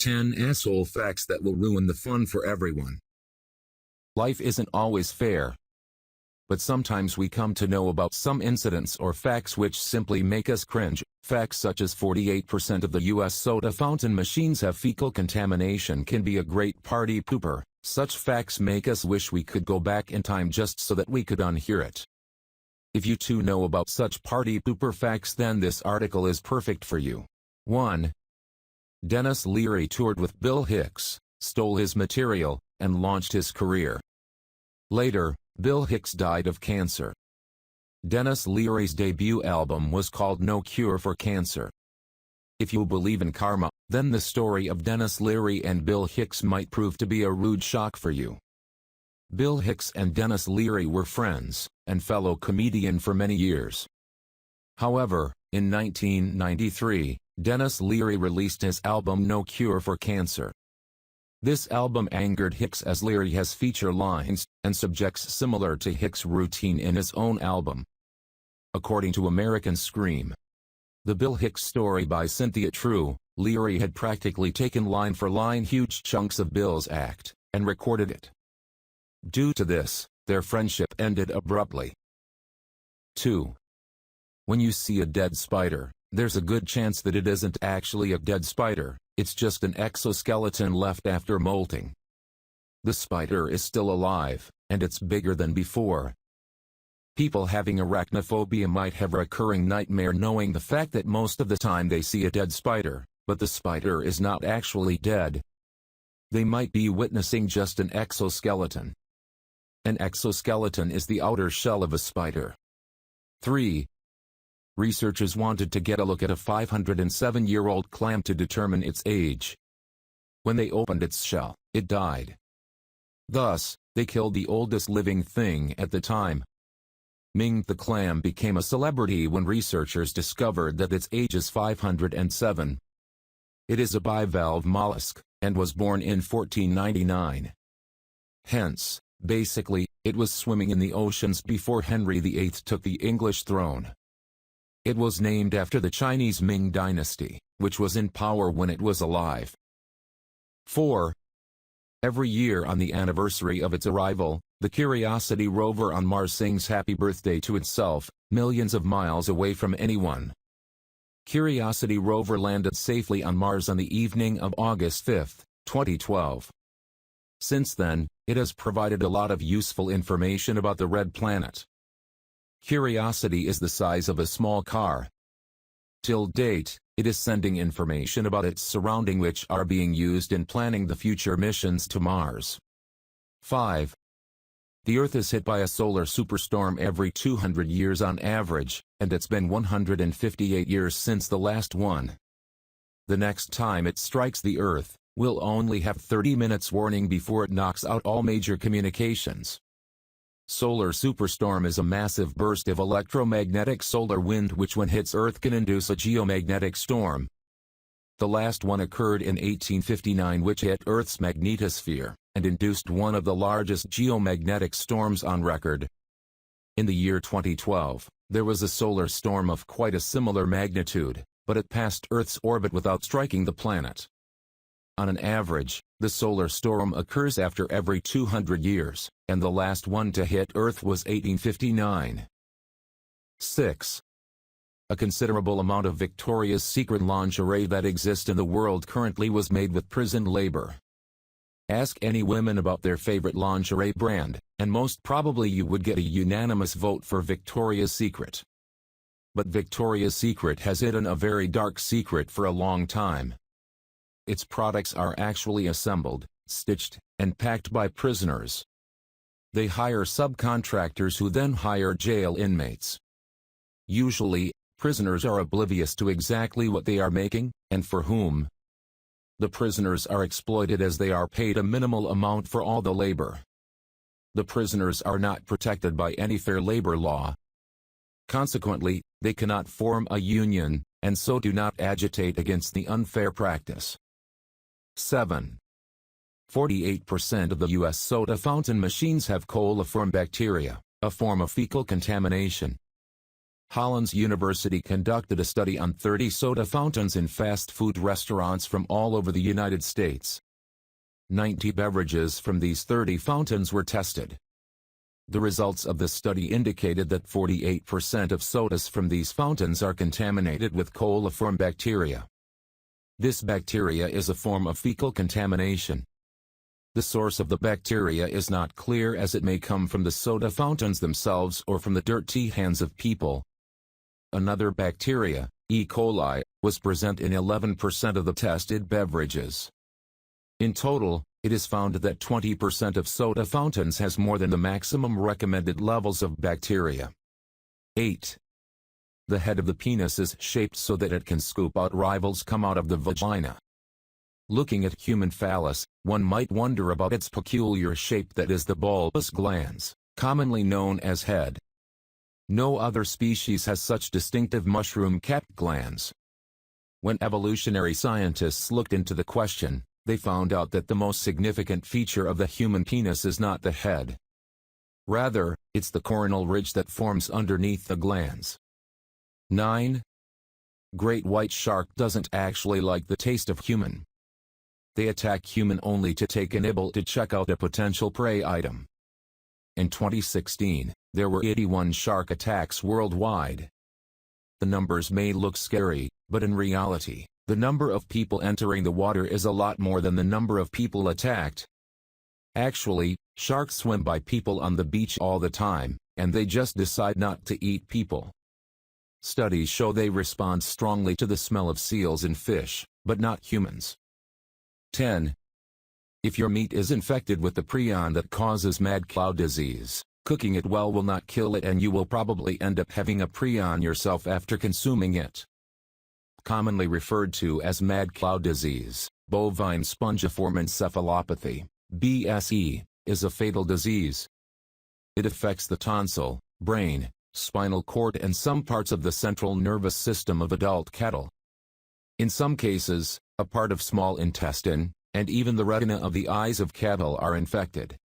10 asshole facts that will ruin the fun for everyone. Life isn't always fair. But sometimes we come to know about some incidents or facts which simply make us cringe. Facts such as 48% of the US soda fountain machines have fecal contamination can be a great party pooper. Such facts make us wish we could go back in time just so that we could unhear it. If you too know about such party pooper facts, then this article is perfect for you. 1. Denis Leary toured with Bill Hicks, stole his material, and launched his career. Later, Bill Hicks died of cancer. Denis Leary's debut album was called No Cure for Cancer. If you believe in karma, then the story of Denis Leary and Bill Hicks might prove to be a rude shock for you. Bill Hicks and Denis Leary were friends, and fellow comedian for many years. However, in 1993, Denis Leary released his album No Cure for Cancer. This album angered Hicks as Leary has feature lines and subjects similar to Hicks' routine in his own album. According to American Scream, The Bill Hicks Story by Cynthia True, Leary had practically taken line for line huge chunks of Bill's act and recorded it. Due to this, their friendship ended abruptly. 2. When you see a dead spider, there's a good chance that it isn't actually a dead spider, it's just an exoskeleton left after molting. The spider is still alive, and it's bigger than before. People having arachnophobia might have a recurring nightmare knowing the fact that most of the time they see a dead spider, but the spider is not actually dead. They might be witnessing just an exoskeleton. An exoskeleton is the outer shell of a spider. 3. Researchers wanted to get a look at a 507-year-old clam to determine its age. When they opened its shell, it died. Thus, they killed the oldest living thing at the time. Ming the clam became a celebrity when researchers discovered that its age is 507. It is a bivalve mollusk, and was born in 1499. Hence, basically, it was swimming in the oceans before Henry VIII took the English throne. It was named after the Chinese Ming dynasty, which was in power when it was alive. 4. Every year on the anniversary of its arrival, the Curiosity rover on Mars sings happy birthday to itself, millions of miles away from anyone. Curiosity rover landed safely on Mars on the evening of August 5, 2012. Since then, it has provided a lot of useful information about the red planet. Curiosity is the size of a small car. Till date, it is sending information about its surrounding which are being used in planning the future missions to Mars. 5. The Earth is hit by a solar superstorm every 200 years on average, and it's been 158 years since the last one. The next time it strikes the Earth, we'll only have 30 minutes warning before it knocks out all major communications. Solar superstorm is a massive burst of electromagnetic solar wind which when hits Earth can induce a geomagnetic storm. The last one occurred in 1859 which hit Earth's magnetosphere, and induced one of the largest geomagnetic storms on record. In the year 2012, there was a solar storm of quite a similar magnitude, but it passed Earth's orbit without striking the planet. On an average, the solar storm occurs after every 200 years, and the last one to hit Earth was 1859. 6. A considerable amount of Victoria's Secret lingerie that exists in the world currently was made with prison labor. Ask any women about their favorite lingerie brand, and most probably you would get a unanimous vote for Victoria's Secret. But Victoria's Secret has hidden a very dark secret for a long time. Its products are actually assembled, stitched, and packed by prisoners. They hire subcontractors who then hire jail inmates. Usually, prisoners are oblivious to exactly what they are making, and for whom. The prisoners are exploited as they are paid a minimal amount for all the labor. The prisoners are not protected by any fair labor law. Consequently, they cannot form a union, and so do not agitate against the unfair practice. 7. 48% of the U.S. soda fountain machines have coliform bacteria, a form of fecal contamination. Holland's University conducted a study on 30 soda fountains in fast food restaurants from all over the United States. 90 beverages from these 30 fountains were tested. The results of the study indicated that 48% of sodas from these fountains are contaminated with coliform bacteria. This bacteria is a form of fecal contamination. The source of the bacteria is not clear, as it may come from the soda fountains themselves or from the dirty hands of people. Another bacteria, E. coli, was present in 11% of the tested beverages. In total, it is found that 20% of soda fountains has more than the maximum recommended levels of bacteria. 8. The head of the penis is shaped so that it can scoop out rivals come out of the vagina. Looking at human phallus, one might wonder about its peculiar shape, that is the bulbous glands, commonly known as head. No other species has such distinctive mushroom-capped glands. When evolutionary scientists looked into the question, they found out that the most significant feature of the human penis is not the head. Rather, it's the coronal ridge that forms underneath the glands. 9. Great white shark doesn't actually like the taste of human. They attack human only to take a nibble to check out a potential prey item. In 2016, there were 81 shark attacks worldwide. The numbers may look scary, but in reality, the number of people entering the water is a lot more than the number of people attacked. Actually, sharks swim by people on the beach all the time, and they just decide not to eat people. Studies show they respond strongly to the smell of seals and fish, but not humans. 10. If your meat is infected with the prion that causes mad cow disease, cooking it well will not kill it, and you will probably end up having a prion yourself after consuming it. Commonly referred to as mad cow disease, bovine spongiform encephalopathy, BSE, is a fatal disease. It affects the tonsil, brain, spinal cord and some parts of the central nervous system of adult cattle. In some cases, a part of small intestine, and even the retina of the eyes of cattle are infected.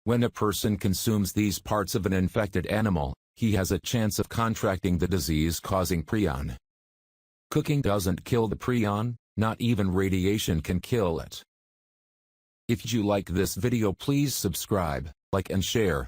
When a person consumes these parts of an infected animal, he has a chance of contracting the disease-causing prion. Cooking doesn't kill the prion, not even radiation can kill it. If you like this video, please subscribe, like and share.